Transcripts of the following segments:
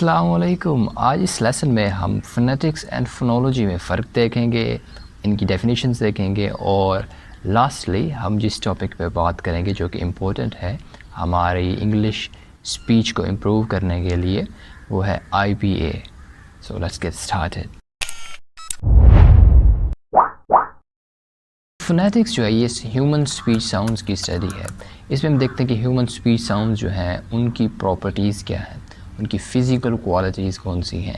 السلام علیکم. آج اس لیسن میں ہم فونیٹکس اینڈ فونولوجی میں فرق دیکھیں گے، ان کی ڈیفینیشنز دیکھیں گے، اور لاسٹلی ہم جس ٹاپک پہ بات کریں گے جو کہ امپورٹنٹ ہے ہماری انگلش اسپیچ کو امپروو کرنے کے لیے، وہ ہے IPA. So let's get started. Phonetics جو ہے یہ ہیومن اسپیچ ساؤنڈز کی اسٹڈی ہے. اس میں ہم دیکھتے ہیں کہ ہیومن اسپیچ ساؤنڈز جو ہیں ان کی پراپرٹیز کیا ہیں، ان کی فزیکل کوالٹیز کون سی ہیں،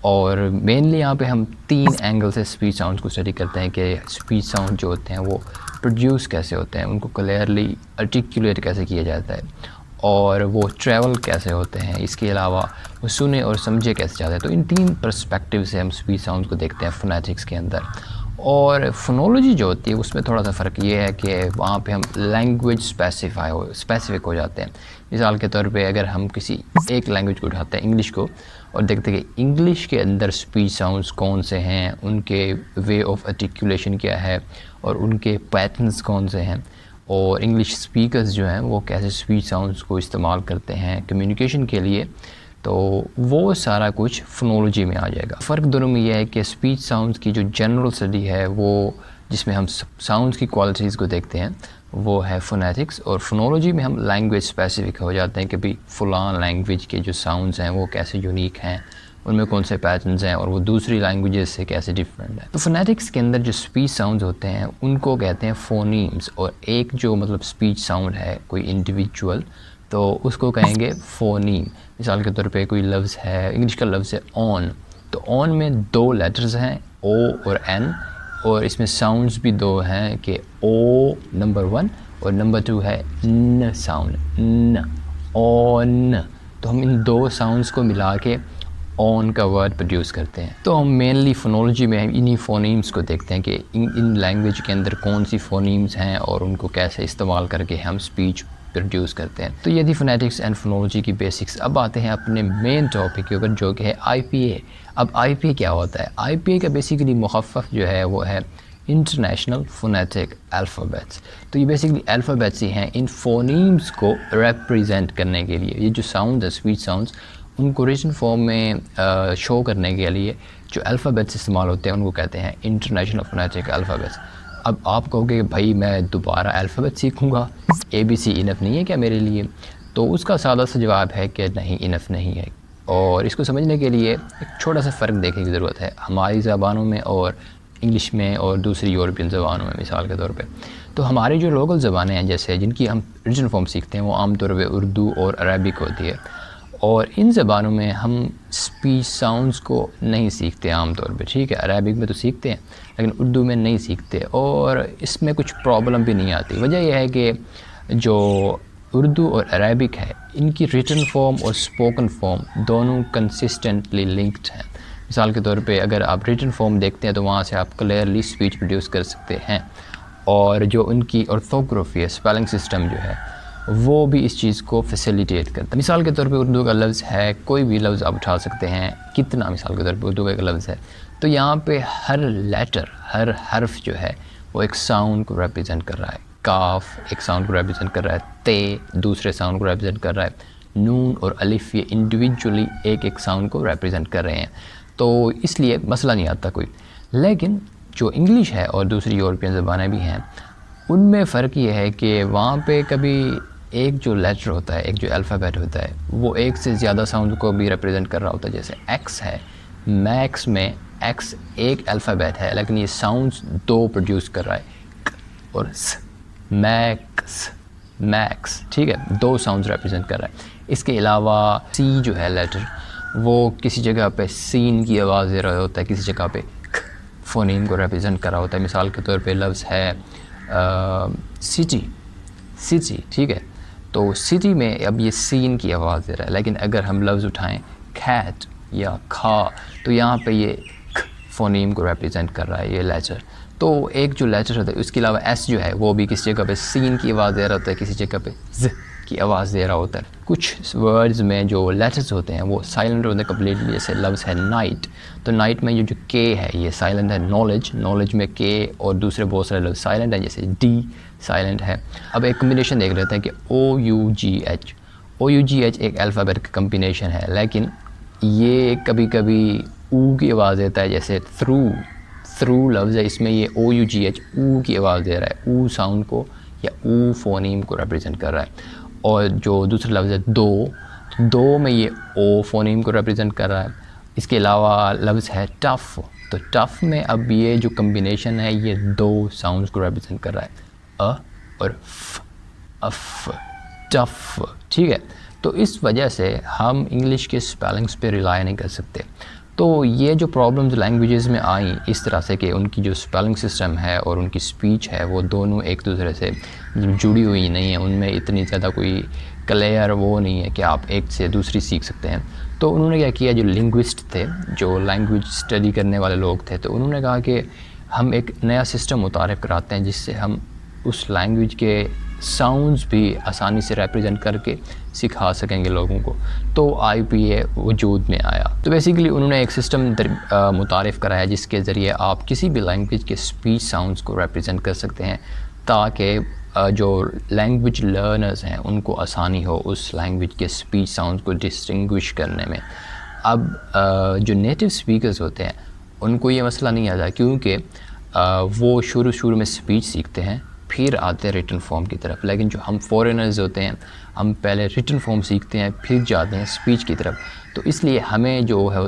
اور مینلی یہاں پہ ہم 3 اینگل سے اسپیچ ساؤنڈز کو اسٹڈی کرتے ہیں کہ اسپیچ ساؤنڈ جو ہوتے ہیں وہ پروڈیوس کیسے ہوتے ہیں، ان کو کلیئرلی آرٹیکولیٹ کیسے کیا جاتا ہے، اور وہ ٹریول کیسے ہوتے ہیں، اس کے علاوہ وہ سنے اور سمجھے کیسے جاتے ہیں. تو ان 3 پرسپیکٹیو سے ہم اسپیچ ساؤنڈ کو دیکھتے ہیں فونیٹکس کے اندر. اور فونولوجی جو ہوتی ہے اس میں تھوڑا سا فرق یہ ہے کہ وہاں پہ ہم لینگویج اسپیسیفک ہو جاتے ہیں. مثال کے طور پہ اگر ہم کسی ایک لینگویج کو اٹھاتے ہیں انگلش کو، اور دیکھتے ہیں کہ انگلش کے اندر اسپیچ ساؤنڈز کون سے ہیں، ان کے وے آف آرٹیکولیشن کیا ہے، اور ان کے پیٹرنز کون سے ہیں، اور انگلش اسپیکرز جو ہیں وہ کیسے اسپیچ ساؤنڈز کو استعمال کرتے ہیں کمیونیکیشن کے لیے، تو وہ سارا کچھ فونولوجی میں آ جائے گا. فرق دونوں میں یہ ہے کہ اسپیچ ساؤنڈز کی جو جنرل اسٹڈی ہے وہ جس میں ہم ساؤنڈز کی کوالٹیز کو دیکھتے ہیں وہ ہے فونیٹکس، اور فونولوجی میں ہم لینگویج اسپیسیفک ہو جاتے ہیں کہ بھی فلاں لینگویج کے جو ساؤنڈز ہیں وہ کیسے یونیک ہیں، ان میں کون سے پیٹرنز ہیں، اور وہ دوسری لینگویجز سے کیسے ڈفرینٹ ہے. تو فونیٹکس کے اندر جو اسپیچ ساؤنڈز ہوتے ہیں ان کو کہتے ہیں فونیمز، اور ایک جو اسپیچ ساؤنڈ ہے کوئی انڈیویجول تو اس کو کہیں گے فونیم. مثال کے طور پہ کوئی لفظ ہے، انگلش کا لفظ ہے آن، تو آن میں 2 لیٹرز ہیں او اور این، اور اس میں ساؤنڈز بھی 2 ہیں کہ او نمبر 1 اور نمبر 2 ہے ن ساؤنڈ، ن آن. تو ہم ان 2 ساؤنڈز کو ملا کے آن کا ورڈ پروڈیوس کرتے ہیں. تو ہم مینلی فونولوجی میں انہی فونیمز کو دیکھتے ہیں کہ ان لینگویج کے اندر کون سی فونیمز ہیں اور ان کو کیسے استعمال کر کے ہم اسپیچ پروڈیوس کرتے ہیں. تو یہ تھی فونیٹکس اینڈ فونولوجی کی بیسکس. اب آتے ہیں اپنے مین ٹاپک کے اوپر جو کہ ہے IPA. اب IPA کیا ہوتا ہے؟ IPA کا بیسیکلی مخفف جو ہے وہ ہے انٹرنیشنل فونیٹک الفابیٹس. تو یہ بیسیکلی الفابیٹس ہی ہیں ان فونیمز کو ریپریزنٹ کرنے کے لیے. یہ جو ساؤنڈ ہے اسپیچ ساؤنڈز ان کو ریٹن فارم میں شو کرنے کے لیے جو الفابیٹس استعمال ہوتے ہیں ان کو کہتے ہیں انٹرنیشنل فونیٹک الفابیٹس. اب آپ کہو گے کہ بھائی میں دوبارہ الفابیٹ سیکھوں گا، ABC انف نہیں ہے کیا میرے لیے؟ تو اس کا سادہ سا جواب ہے کہ نہیں، انف نہیں ہے. اور اس کو سمجھنے کے لیے ایک چھوٹا سا فرق دیکھنے کی ضرورت ہے ہماری زبانوں میں اور انگلش میں اور دوسری یورپین زبانوں میں. مثال کے طور پہ تو ہماری جو لوکل زبانیں ہیں جیسے جن کی ہم ریٹن فارم سیکھتے ہیں وہ عام طور پہ اردو اور عربک ہوتی ہے، اور ان زبانوں میں ہم اسپیچ ساؤنڈز کو نہیں سیکھتے عام طور پہ. ٹھیک ہے، عربک میں تو سیکھتے ہیں لیکن اردو میں نہیں سیکھتے، اور اس میں کچھ پرابلم بھی نہیں آتی. وجہ یہ ہے کہ جو اردو اور عربک ہے ان کی ریٹن فارم اور اسپوکن فارم دونوں کنسسٹنٹلی لنکڈ ہیں. مثال کے طور پہ اگر آپ ریٹن فارم دیکھتے ہیں تو وہاں سے آپ کلیئرلی اسپیچ پروڈیوس کر سکتے ہیں، اور جو ان کی آرتھوگرافی ہے، اسپیلنگ سسٹم جو ہے وہ بھی اس چیز کو فیسیلیٹیٹ کرتا ہے. مثال کے طور پہ اردو کا لفظ ہے، کوئی بھی لفظ آپ اٹھا سکتے ہیں، کتنا مثال کے طور پہ اردو کا ایک لفظ ہے، تو یہاں پہ ہر لیٹر، ہر حرف جو ہے وہ ایک ساؤنڈ کو ریپرزینٹ کر رہا ہے. کاف ایک ساؤنڈ کو ریپرزینٹ کر رہا ہے، تے دوسرے ساؤنڈ کو ریپرزینٹ کر رہا ہے، نون اور الف یہ انڈیویجولی ایک ساؤنڈ کو ریپرزینٹ کر رہے ہیں. تو اس لیے مسئلہ نہیں آتا کوئی. لیکن جو انگلش ہے اور دوسری یورپین زبانیں بھی ہیں ان میں فرق یہ ہے کہ وہاں پہ کبھی ایک جو لیٹر ہوتا ہے، ایک جو الفابیٹ ہوتا ہے وہ ایک سے زیادہ ساؤنڈ کو بھی ریپرزینٹ کر رہا ہوتا ہے. جیسے ایکس ہے، میکس میں ایکس ایک الفابیٹ ہے لیکن یہ ساؤنڈز 2 پروڈیوس کر رہا ہے، ک اور س، میکس، میکس. ٹھیک ہے، 2 ساؤنڈز ریپرزینٹ کر رہا ہے. اس کے علاوہ سی جو ہے لیٹر وہ کسی جگہ پہ سین کی آواز دے رہا ہوتا ہے، کسی جگہ پہ فونیم کو ریپرزینٹ کر رہا ہوتا ہے. مثال کے طور پہ لفظ ہے سٹی، سٹی. ٹھیک ہے، تو سٹی میں اب یہ سین کی آواز دے رہا ہے، لیکن اگر ہم لفظ اٹھائیں کھیٹ یا کھا تو یہاں پہ یہ فونیم کو ریپرزینٹ کر رہا ہے یہ لیٹر. تو ایک جو لیٹر ہوتا ہے اس کے علاوہ ایس جو ہے وہ بھی کسی جگہ پہ سین کی آواز دے رہا ہوتا ہے، کسی جگہ پہ ز کی آواز دے رہا ہوتا ہے. کچھ ورڈز میں جو لیٹرز ہوتے ہیں وہ سائلنٹ ہوتے ہیں کمپلیٹلی. جیسے لفظ ہے نائٹ، تو نائٹ میں یہ جو کے ہے یہ سائلنٹ ہے. نالج، نالج میں کے اور دوسرے بہت سارے لفظ سائلنٹ ہیں جیسے ڈی سائلنٹ ہے. اب ایک کمبینیشن دیکھ لیتے ہیں کہ او یو جی ایچ ایک الفابیٹ کا کمبینیشن ہے، لیکن یہ کبھی کبھی او کی آواز دیتا ہے، جیسے تھرو لفظ ہے، اس میں یہ OUGH او کی آواز دے رہا ہے، او ساؤنڈ کو یا او فونیم کو ریپرزینٹ کر رہا ہے. اور جو دوسرا لفظ ہے دو میں یہ او فونیم کو ریپرزینٹ کر رہا ہے. اس کے علاوہ لفظ ہے ٹف، تو ٹف میں اب یہ جو کمبینیشن ہے یہ دو ساؤنڈز کو ریپرزینٹ کر رہا ہے، اور اف، ٹف. ٹھیک ہے، تو اس وجہ سے ہم انگلش کے اسپیلنگس پہ ریلائی نہیں کر سکتے. تو یہ جو پرابلمز لینگویجز میں آئیں اس طرح سے کہ ان کی جو اسپیلنگ سسٹم ہے اور ان کی اسپیچ ہے وہ دونوں ایک دوسرے سے جڑی ہوئی نہیں ہیں، ان میں اتنی زیادہ کوئی کلیئر وہ نہیں ہے کہ آپ ایک سے دوسری سیکھ سکتے ہیں. تو انہوں نے کیا کیا، جو لنگوسٹ تھے، جو لینگویج اسٹڈی کرنے والے لوگ تھے، تو انہوں نے کہا کہ ہم ایک نیا سسٹم متعارف کراتے ہیں جس سے ہم اس لینگویج کے ساؤنڈز بھی آسانی سے ریپرزینٹ کر کے سکھا سکیں گے لوگوں کو. تو IPA وجود میں آیا. تو بیسیکلی انہوں نے ایک سسٹم متعارف کرایا جس کے ذریعے آپ کسی بھی لینگویج کے اسپیچ ساؤنڈز کو ریپرزینٹ کر سکتے ہیں، تاکہ جو لینگویج لرنرز ہیں ان کو آسانی ہو اس لینگویج کے اسپیچ ساؤنڈز کو ڈسٹنگوش کرنے میں. اب جو نیٹو اسپیکرز ہوتے ہیں ان کو یہ مسئلہ نہیں آتا، کیونکہ وہ شروع میں اسپیچ سیکھتے ہیں پھر آتے ہیں ریٹن فارم کی طرف. لیکن جو ہم فورینرز ہوتے ہیں ہم پہلے ریٹن فارم سیکھتے ہیں پھر جاتے ہیں اسپیچ کی طرف. تو اس لیے ہمیں جو ہے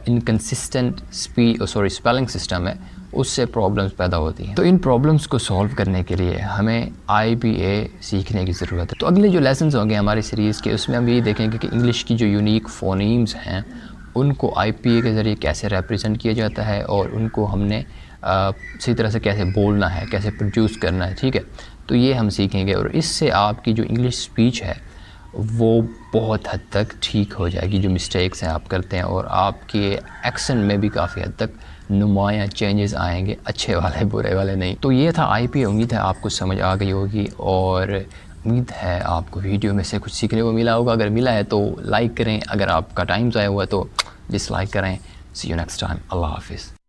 انکنسسٹنٹ اسپیلنگ سسٹم ہے اس سے پرابلمس پیدا ہوتی ہیں. تو ان پرابلمس کو سولو کرنے کے لیے ہمیں IPA سیکھنے کی ضرورت ہے. تو اگلے جو لیسنز ہوں گے ہماری سیریز کے، اس میں ہم یہ دیکھیں گے کہ انگلش کی جو یونیک فونیمز ہیں ان کو IPA کے ذریعے کیسے ریپرزینٹ کیا جاتا ہے، اور ان کو ہم نے صحیح طرح سے کیسے بولنا ہے، کیسے پروڈیوس کرنا ہے. ٹھیک ہے، تو یہ ہم سیکھیں گے، اور اس سے آپ کی جو انگلش اسپیچ ہے وہ بہت حد تک ٹھیک ہو جائے گی، جو مسٹیکس ہیں آپ کرتے ہیں، اور آپ کے ایکسنٹ میں بھی کافی حد تک نمایاں چینجز آئیں گے، اچھے والے برے والے نہیں. تو یہ تھا IPA. امید ہے آپ کو سمجھ آ گئی ہوگی، اور امید ہے آپ کو ویڈیو میں سے کچھ سیکھنے کو ملا ہوگا. اگر ملا ہے تو لائک کریں، اگر آپ کا ٹائم ضائع ہوا تو ڈس لائک کریں. سی یو نیکسٹ ٹائم. اللہ حافظ.